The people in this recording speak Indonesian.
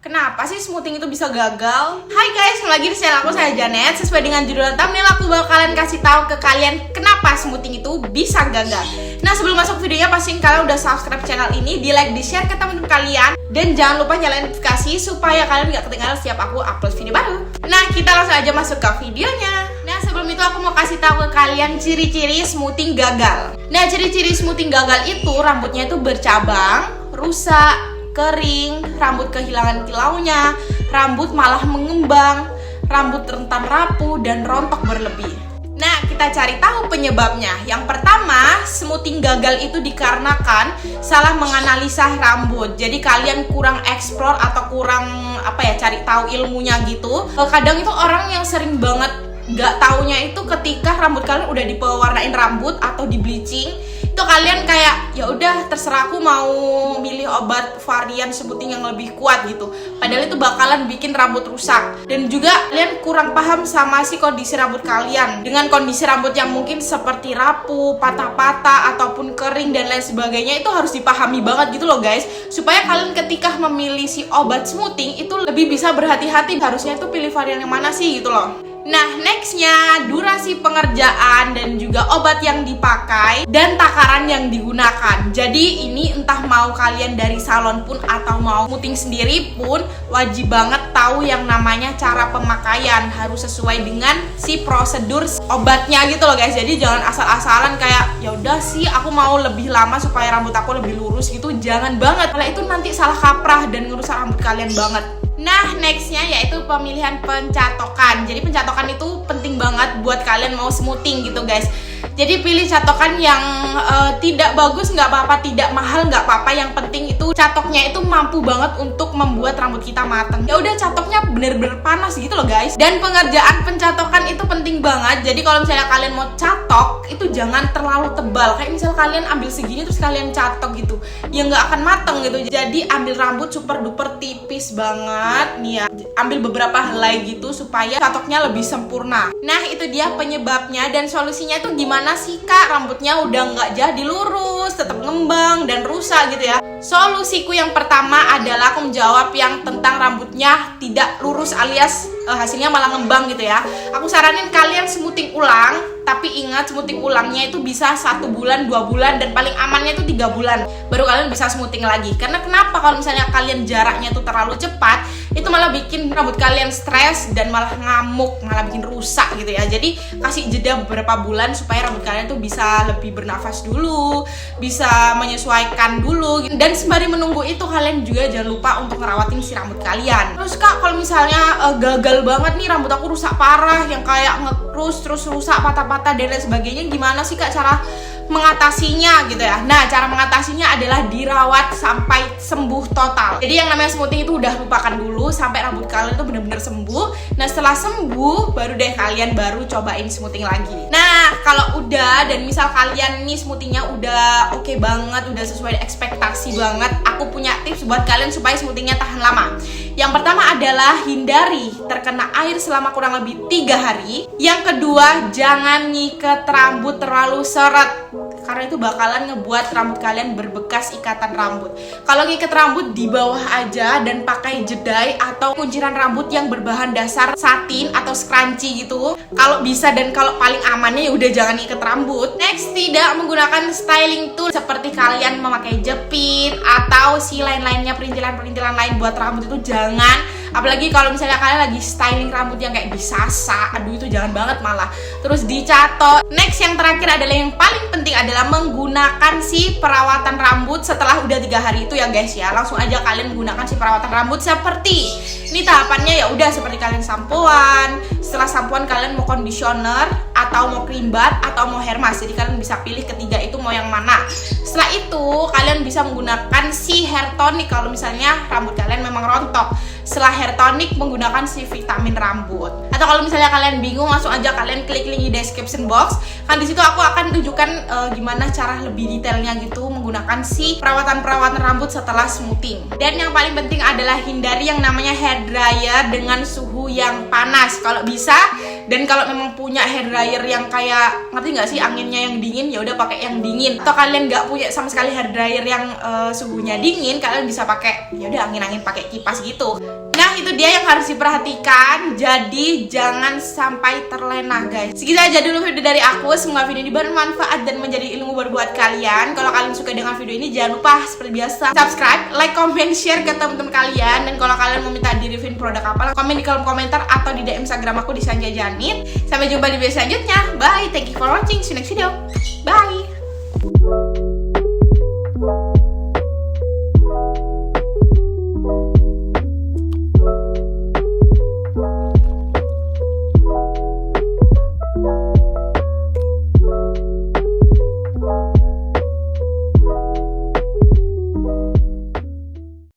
Kenapa sih smoothing itu bisa gagal? Hai guys, kembali lagi di channel aku, saya Janet. Sesuai dengan judul thumbnail, aku bakalan kasih tahu ke kalian kenapa smoothing itu bisa gagal. Nah, sebelum masuk videonya, pastiin kalian udah subscribe channel ini, di like, di share ke teman-teman kalian, dan jangan lupa nyalain notifikasi supaya kalian gak ketinggalan setiap aku upload video baru. Nah, kita langsung aja masuk ke videonya. Nah, sebelum itu aku mau kasih tahu ke kalian ciri-ciri smoothing gagal. Nah, ciri-ciri smoothing gagal itu rambutnya itu bercabang, rusak, kering, rambut kehilangan kilaunya, rambut malah mengembang, rambut rentan rapuh, dan rontok berlebih. Nah, kita cari tahu penyebabnya. Yang pertama, smoothing gagal itu dikarenakan salah menganalisa rambut. Jadi kalian kurang explore atau kurang cari tahu ilmunya gitu. Kadang itu orang yang sering banget gak taunya itu ketika rambut kalian udah dipewarnain rambut atau di bleaching, itu kalian kayak ya udah terserah, aku mau milih obat varian smoothing yang lebih kuat gitu. Padahal itu bakalan bikin rambut rusak. Dan juga kalian kurang paham sama si kondisi rambut kalian. Dengan kondisi rambut yang mungkin seperti rapuh, patah-patah ataupun kering dan lain sebagainya, itu harus dipahami banget gitu loh guys. Supaya kalian ketika memilih si obat smoothing itu lebih bisa berhati-hati. Harusnya itu pilih varian yang mana sih gitu loh. Nah, nextnya durasi pengerjaan dan juga obat yang dipakai dan takaran yang digunakan. Jadi ini entah mau kalian dari salon pun atau mau smoothing sendiri pun wajib banget tahu yang namanya cara pemakaian. Harus sesuai dengan si prosedur obatnya gitu loh guys. Jadi jangan asal-asalan kayak ya udah sih aku mau lebih lama supaya rambut aku lebih lurus gitu. Jangan banget, kalau itu nanti salah kaprah dan ngerusak rambut kalian banget. Nah, nextnya yaitu pemilihan pencatokan. Jadi pencatokan itu penting banget buat kalian mau smoothing gitu guys. Jadi pilih catokan yang tidak bagus nggak apa-apa, tidak mahal nggak apa-apa. Yang penting itu catoknya itu mampu banget untuk membuat rambut kita mateng. Ya udah, catoknya bener-bener panas gitu loh guys. Dan pengerjaan pencatokan itu penting banget. Jadi kalau misalnya kalian mau catok itu jangan terlalu tebal. Kayak misal kalian ambil segini terus kalian catok gitu, ya nggak akan mateng gitu. Jadi ambil rambut super duper tipis banget nih ya. Ambil beberapa helai gitu supaya catoknya lebih sempurna. Nah, itu dia penyebabnya. Dan solusinya itu gimana sih kak? Rambutnya udah nggak jadi lurus, tetap ngembang dan rusak gitu ya. Solusiku yang pertama adalah aku menjawab yang tentang rambutnya tidak lurus alias hasilnya malah ngembang gitu ya. Aku saranin kalian smoothing ulang, tapi ingat smoothing ulangnya itu bisa 1 bulan, 2 bulan, dan paling amannya itu 3 bulan baru kalian bisa smoothing lagi. Karena kenapa? Kalau misalnya kalian jaraknya tuh terlalu cepat, itu malah bikin rambut kalian stres dan malah ngamuk, malah bikin rusak gitu ya. Jadi kasih jeda beberapa bulan supaya rambut kalian tuh bisa lebih bernafas dulu, bisa menyesuaikan dulu. Dan sembari menunggu itu kalian juga jangan lupa untuk ngerawatin si rambut kalian. Terus kak, kalau misalnya gagal banget nih, rambut aku rusak parah, yang kayak ngekrus terus rusak, patah-patah dan lain sebagainya, gimana sih kak cara mengatasinya gitu ya? Nah, cara mengatasinya adalah dirawat sampai sembuh total. Jadi yang namanya smoothing itu udah lupakan dulu sampai rambut kalian tuh bener-bener sembuh. Nah, setelah sembuh baru deh kalian baru cobain smoothing lagi. Nah, kalau udah dan misal kalian nih smoothingnya udah oke banget, udah sesuai ekspektasi banget, aku punya tips buat kalian supaya smoothingnya tahan lama. Yang pertama adalah hindari terkena air selama kurang lebih 3 hari. Yang kedua, jangan nyikat rambut terlalu seret, karena itu bakalan ngebuat rambut kalian berbekas ikatan rambut. Kalau ngikat rambut di bawah aja dan pakai jedai atau kunciran rambut yang berbahan dasar satin atau scrunchie gitu, kalau bisa dan kalau paling amannya ya udah jangan ikat rambut. Next, tidak menggunakan styling tool seperti kalian memakai jepit atau si lain-lainnya, perintilan-perintilan lain buat rambut itu jangan. Apalagi kalau misalnya kalian lagi styling rambut yang kayak disasa, aduh itu jangan banget malah. Terus dicato. Next, yang terakhir adalah yang paling penting adalah menggunakan si perawatan rambut setelah udah 3 hari itu ya guys ya. Langsung aja kalian menggunakan si perawatan rambut seperti ini tahapannya ya udah seperti kalian sampoan. Setelah sampoan kalian mau conditioner atau mau cream bath atau mau hair mask. Jadi kalian bisa pilih ketiga itu mau yang mana. Setelah itu kalian bisa menggunakan si hair tonic kalau misalnya rambut kalian memang rontok. Setelah hair tonic menggunakan si vitamin rambut. Atau kalau misalnya kalian bingung, langsung aja kalian klik link di description box. Kan di situ aku akan tunjukkan gimana cara lebih detailnya gitu menggunakan si perawatan rambut setelah smoothing. Dan yang paling penting adalah hindari yang namanya hair dryer dengan suhu yang panas. Kalau bisa Dan kalau memang punya hair dryer yang kayak, ngerti nggak sih, anginnya yang dingin, ya udah pakai yang dingin. Atau kalian nggak punya sama sekali hair dryer yang suhunya dingin, kalian bisa pakai ya udah angin-angin pakai kipas gitu. Nah, itu dia yang harus diperhatikan. Jadi jangan sampai terlena, guys. Segitu aja dulu video dari aku. Semoga video ini bermanfaat dan menjadi ilmu baru buat kalian. Kalau kalian suka dengan video ini, jangan lupa seperti biasa subscribe, like, comment, share ke teman-teman kalian. Dan kalau kalian mau minta di-reviewin produk apa, komen di kolom komentar atau di DM Instagram aku di Sanja Janit. Sampai jumpa di video selanjutnya. Bye. Thank you for watching. See you next video. Bye.